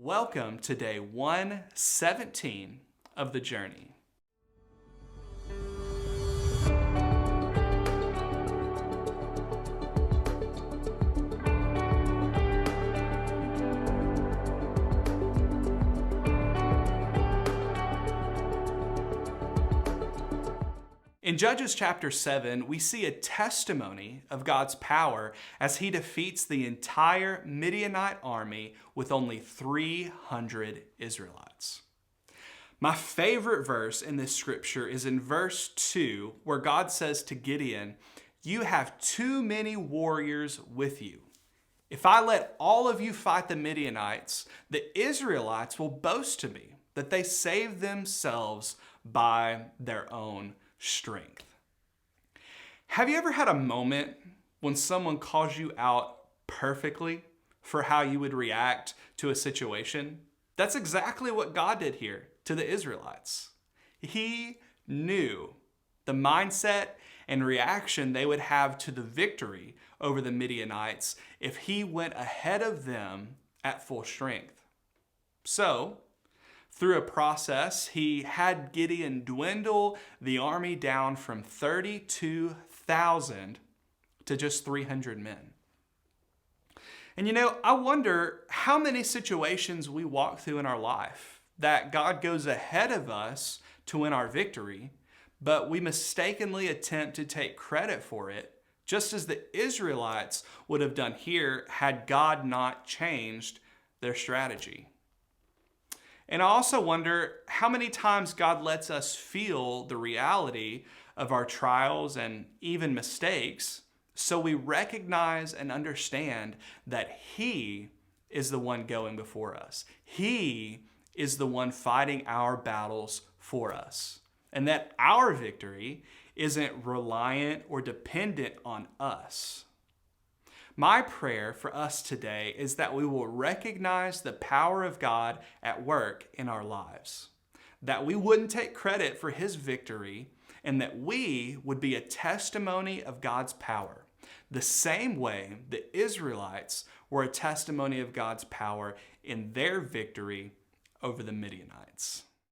Welcome to day 117 of the journey. In Judges chapter 7, we see a testimony of God's power as he defeats the entire Midianite army with only 300 Israelites. My favorite verse in this scripture is in verse 2, where God says to Gideon, "You have too many warriors with you. If I let all of you fight the Midianites, the Israelites will boast to me that they saved themselves by their own strength." Have you ever had a moment when someone calls you out perfectly for how you would react to a situation? That's exactly what God did here to the Israelites. He knew the mindset and reaction they would have to the victory over the Midianites if he went ahead of them at full strength. So, through a process, he had Gideon dwindle the army down from 32,000 to just 300 men. And I wonder how many situations we walk through in our life that God goes ahead of us to win our victory, but we mistakenly attempt to take credit for it, just as the Israelites would have done here had God not changed their strategy. And I also wonder how many times God lets us feel the reality of our trials and even mistakes so we recognize and understand that He is the one going before us. He is the one fighting our battles for us. And that our victory isn't reliant or dependent on us. My prayer for us today is that we will recognize the power of God at work in our lives, that we wouldn't take credit for His victory, and that we would be a testimony of God's power, the same way the Israelites were a testimony of God's power in their victory over the Midianites.